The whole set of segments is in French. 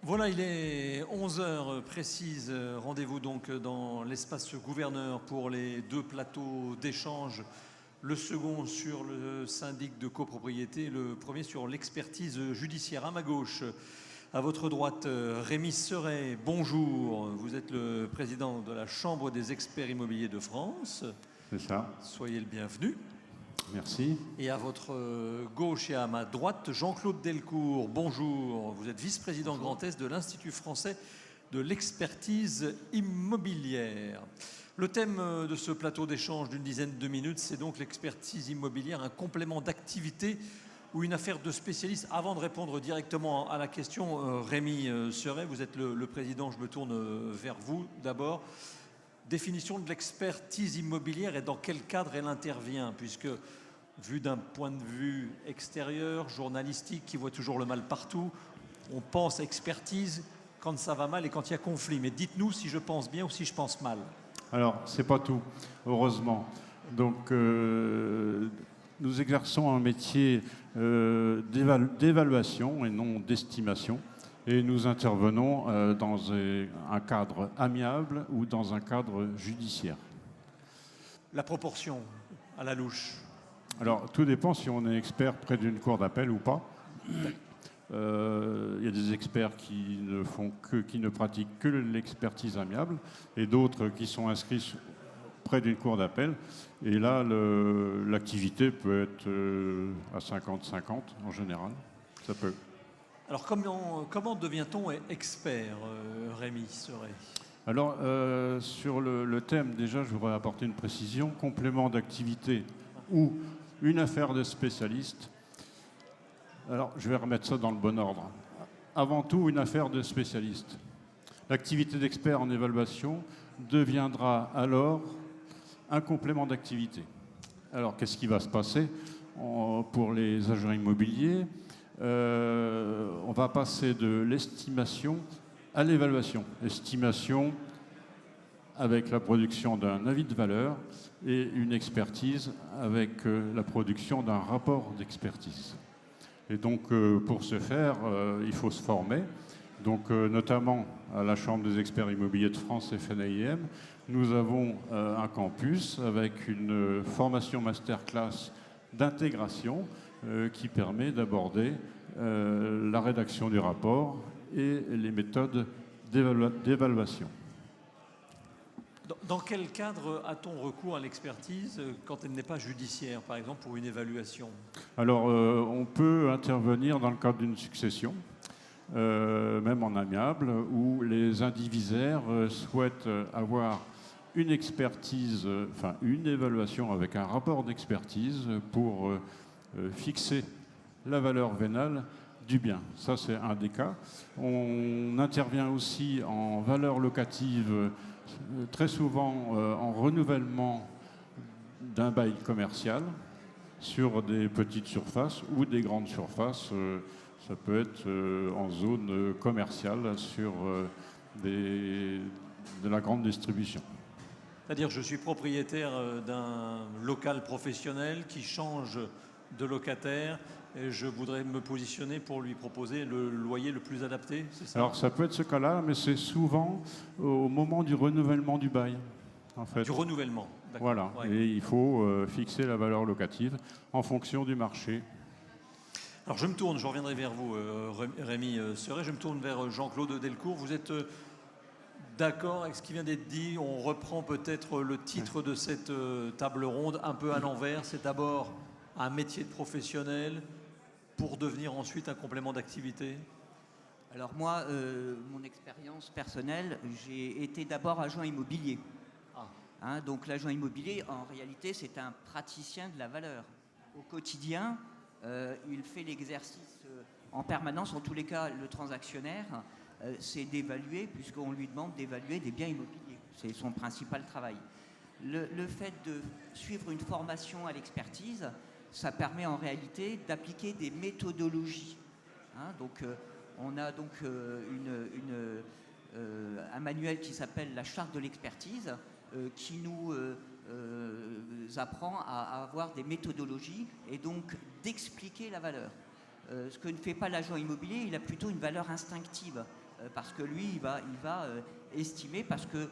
Voilà, il est 11 heures précises. Rendez-vous donc dans l'espace gouverneur pour les deux plateaux d'échange. Le second sur le syndic de copropriété, le premier sur l'expertise judiciaire. À ma gauche, à votre droite, Rémi Seret, bonjour. Vous êtes le président de la Chambre des experts immobiliers de France. C'est ça. Soyez le bienvenu. Merci. Et à votre gauche et à ma droite, Jean-Claude Delcourt, bonjour. Vous êtes vice-président Grand Est de l'Institut français de l'expertise immobilière. Le thème de ce plateau d'échange d'une dizaine de minutes, c'est donc l'expertise immobilière, un complément d'activité ou une affaire de spécialiste. Avant de répondre directement à la question, Rémi Seret, vous êtes le président, je me tourne vers vous d'abord. Définition de l'expertise immobilière et dans quel cadre elle intervient, puisque vu d'un point de vue extérieur, journalistique, qui voit toujours le mal partout, on pense expertise quand ça va mal et quand il y a conflit. Mais dites-nous si je pense bien ou si je pense mal. Alors, c'est pas tout, heureusement. Donc, nous exerçons un métier d'évaluation et non d'estimation. Et nous intervenons dans un cadre amiable ou dans un cadre judiciaire. La proportion à la louche. Alors, tout dépend si on est expert près d'une cour d'appel ou pas. Il y a des experts qui ne pratiquent que l'expertise amiable et d'autres qui sont inscrits près d'une cour d'appel. Et là, l'activité peut être à 50-50 en général. Ça peut. Alors, comment devient-on expert, Rémi Seret ? Alors, sur le thème, déjà, je voudrais apporter une précision. Complément d'activité ou une affaire de spécialiste. Alors, je vais remettre ça dans le bon ordre. Avant tout, une affaire de spécialiste. L'activité d'expert en évaluation deviendra alors un complément d'activité. Alors, qu'est-ce qui va se passer pour les agents immobiliers ? On va passer de l'estimation à l'évaluation. Estimation avec la production d'un avis de valeur et une expertise avec la production d'un rapport d'expertise. Et donc, pour ce faire, il faut se former. Donc, notamment à la Chambre des experts immobiliers de France, FNAIM, nous avons un campus avec une formation masterclass d'intégration qui permet d'aborder la rédaction du rapport et les méthodes d'évaluation. Dans quel cadre a-t-on recours à l'expertise quand elle n'est pas judiciaire, par exemple pour une évaluation ? Alors, on peut intervenir dans le cadre d'une succession, même en amiable, où les indivisaires souhaitent avoir une expertise, enfin une évaluation avec un rapport d'expertise pour fixer la valeur vénale du bien. Ça, c'est un des cas. On intervient aussi en valeur locative, très souvent en renouvellement d'un bail commercial sur des petites surfaces ou des grandes surfaces. Ça peut être en zone commerciale sur de la grande distribution. C'est-à-dire, je suis propriétaire d'un local professionnel qui change de locataire et je voudrais me positionner pour lui proposer le loyer le plus adapté, c'est ça ? Alors, ça peut être ce cas-là, mais c'est souvent au moment du renouvellement du bail, en fait. Du renouvellement, d'accord. Voilà, ouais. Et il faut fixer la valeur locative en fonction du marché. Alors, je reviendrai vers vous, Rémi Seret, je me tourne vers Jean-Claude Delcourt. Vous êtes d'accord avec ce qui vient d'être dit ? On reprend peut-être le titre de cette table ronde un peu à l'envers. C'est d'abord un métier de professionnel pour devenir ensuite un complément d'activité ? Alors moi, mon expérience personnelle, j'ai été d'abord agent immobilier. Donc l'agent immobilier, en réalité, c'est un praticien de la valeur. Au quotidien, il fait l'exercice en permanence, en tous les cas, le transactionnaire, c'est d'évaluer, puisqu'on lui demande d'évaluer des biens immobiliers. C'est son principal travail. Le fait de suivre une formation à l'expertise, ça permet en réalité d'appliquer des méthodologies. Donc, on a donc un manuel qui s'appelle la charte de l'expertise, qui nous apprend à avoir des méthodologies et donc d'expliquer la valeur. Ce que ne fait pas l'agent immobilier, il a plutôt une valeur instinctive. parce que lui, il va estimer, parce que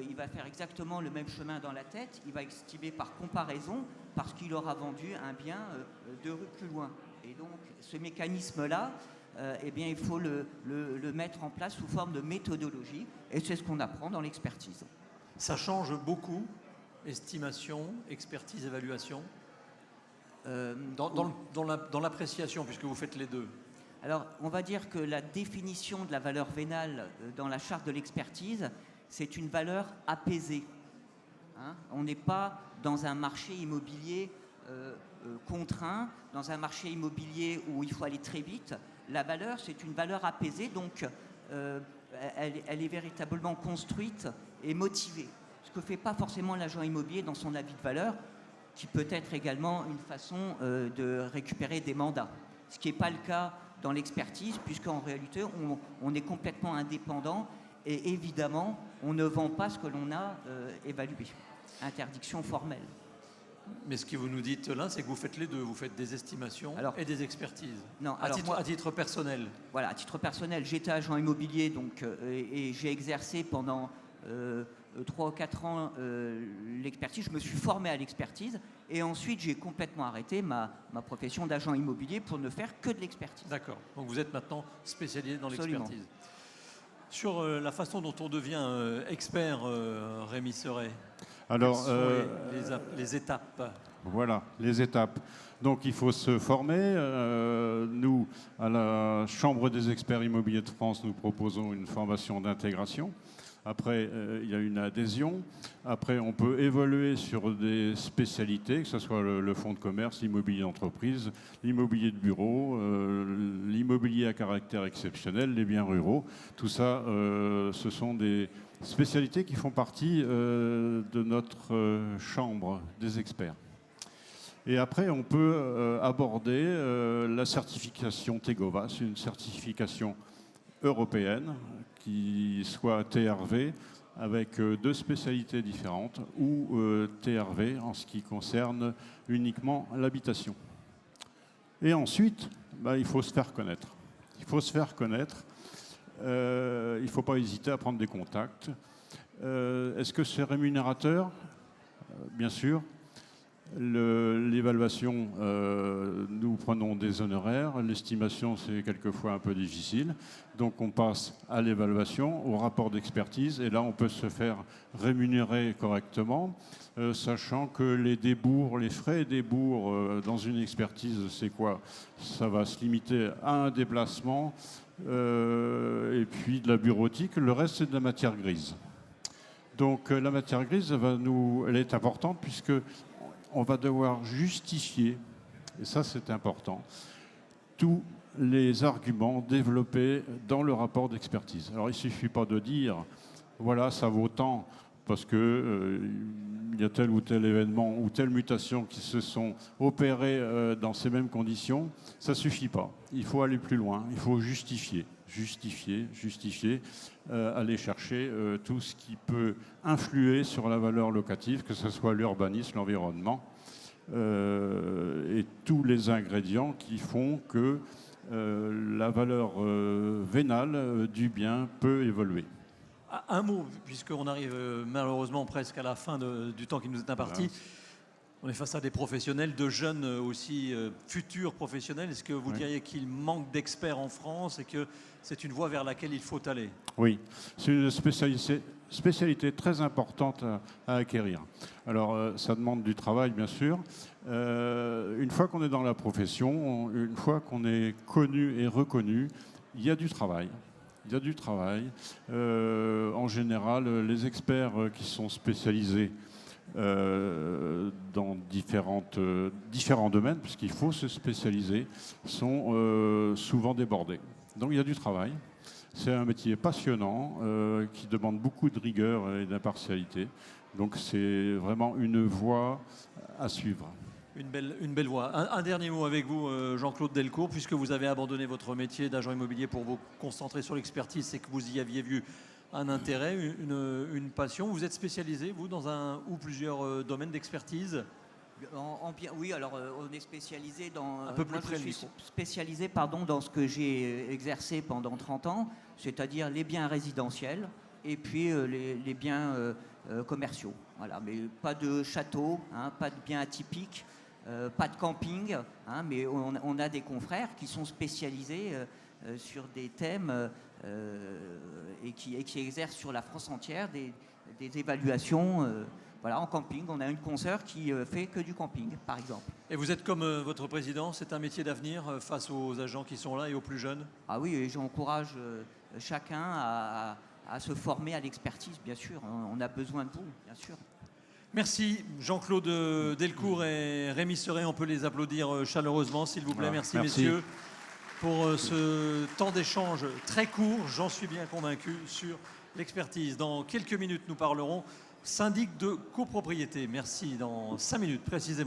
il va faire exactement le même chemin dans la tête, il va estimer par comparaison, parce qu'il aura vendu un bien 2 rues plus loin. Et donc, ce mécanisme-là, eh bien, il faut le mettre en place sous forme de méthodologie, et c'est ce qu'on apprend dans l'expertise. Ça change beaucoup, estimation, expertise, évaluation, dans l'appréciation, puisque vous faites les deux. Alors, on va dire que la définition de la valeur vénale dans la charte de l'expertise, c'est une valeur apaisée. Hein, on n'est pas dans un marché immobilier contraint, dans un marché immobilier où il faut aller très vite. La valeur, c'est une valeur apaisée, donc elle est véritablement construite et motivée. Ce que ne fait pas forcément l'agent immobilier dans son avis de valeur, qui peut être également une façon de récupérer des mandats. Ce qui n'est pas le cas dans l'expertise, puisqu'en réalité, on est complètement indépendant et évidemment, on ne vend pas ce que l'on a évalué. Interdiction formelle. Mais ce que vous nous dites là, c'est que vous faites les deux. Vous faites des estimations et des expertises. Non, à titre personnel. Voilà, à titre personnel, j'étais agent immobilier donc, et j'ai exercé pendant 3 ou 4 ans l'expertise. Je me suis formé à l'expertise et ensuite j'ai complètement arrêté ma profession d'agent immobilier pour ne faire que de l'expertise. D'accord. Donc vous êtes maintenant spécialisé dans Absolument. l'expertise. Sur la façon dont on devient expert, Rémi Serret. Alors, quelles sont les étapes? Voilà, les étapes. Donc il faut se former. Nous, à la Chambre des experts immobiliers de France, nous proposons une formation d'intégration. Après, il y a une adhésion. Après, on peut évoluer sur des spécialités, que ce soit le fonds de commerce, l'immobilier d'entreprise, l'immobilier de bureau, l'immobilier à caractère exceptionnel, les biens ruraux. Tout ça, ce sont des spécialités qui font partie de notre chambre des experts. Et après, on peut aborder la certification Tegova. C'est une certification européenne qui soit TRV avec 2 spécialités différentes ou TRV en ce qui concerne uniquement l'habitation. Et ensuite, il faut se faire connaître. Il faut se faire connaître. Il ne faut pas hésiter à prendre des contacts. Est-ce que c'est rémunérateur? Bien sûr. L'évaluation, nous prenons des honoraires. L'estimation, c'est quelquefois un peu difficile. Donc on passe à l'évaluation, au rapport d'expertise, et là on peut se faire rémunérer correctement, sachant que les débours, les frais et débours dans une expertise, c'est quoi? Ça va se limiter à un déplacement et puis de la bureautique. Le reste, c'est de la matière grise. Donc la matière grise, elle est importante puisque on va devoir justifier, et ça c'est important, tous les arguments développés dans le rapport d'expertise. Alors il ne suffit pas de dire, voilà, ça vaut tant, parce qu'il y a tel ou tel événement ou telle mutation qui se sont opérées dans ces mêmes conditions. Ça ne suffit pas. Il faut aller plus loin, il faut justifier, aller chercher tout ce qui peut influer sur la valeur locative, que ce soit l'urbanisme, l'environnement, et tous les ingrédients qui font que la valeur vénale du bien peut évoluer. Un mot, puisqu'on arrive malheureusement presque à la fin du temps qui nous est imparti. Voilà. On est face à des professionnels, de jeunes aussi futurs professionnels. Est-ce que vous diriez qu'il manque d'experts en France et que c'est une voie vers laquelle il faut aller? Oui, c'est une spécialité très importante à acquérir. Alors, ça demande du travail, bien sûr. Une fois qu'on est dans la profession, une fois qu'on est connu et reconnu, il y a du travail. Il y a du travail. En général, les experts qui sont spécialisés dans différents domaines, puisqu'il faut se spécialiser, sont souvent débordés. Donc il y a du travail. C'est un métier passionnant qui demande beaucoup de rigueur et d'impartialité. Donc c'est vraiment une voie à suivre. Une belle voie. Un dernier mot avec vous, Jean-Claude Delcourt, puisque vous avez abandonné votre métier d'agent immobilier pour vous concentrer sur l'expertise, c'est que vous y aviez vu un intérêt, une passion. Vous êtes spécialisé, vous, dans un ou plusieurs domaines d'expertise? Oui, alors on est spécialisé dans. Un peu plus moi, près je le suis micro. spécialisé, pardon, dans ce que j'ai exercé pendant 30 ans, c'est-à-dire les biens résidentiels et puis les biens commerciaux. Voilà, mais pas de château, hein, pas de biens atypiques, pas de camping, hein, mais on a des confrères qui sont spécialisés sur des thèmes et qui exercent sur la France entière des évaluations. Voilà, en camping, on a une consoeur qui fait que du camping, par exemple. Et vous êtes comme votre président, c'est un métier d'avenir face aux agents qui sont là et aux plus jeunes? Ah oui, et j'encourage chacun à se former à l'expertise, bien sûr. On a besoin de vous, bien sûr. Merci Jean-Claude Delcourt et Rémi Serret. On peut les applaudir chaleureusement, s'il vous plaît. Ah, merci, merci. messieurs, pour ce temps d'échange très court, j'en suis bien convaincu, sur l'expertise. Dans quelques minutes, nous parlerons syndic de copropriété. Merci, dans 5 minutes précisément.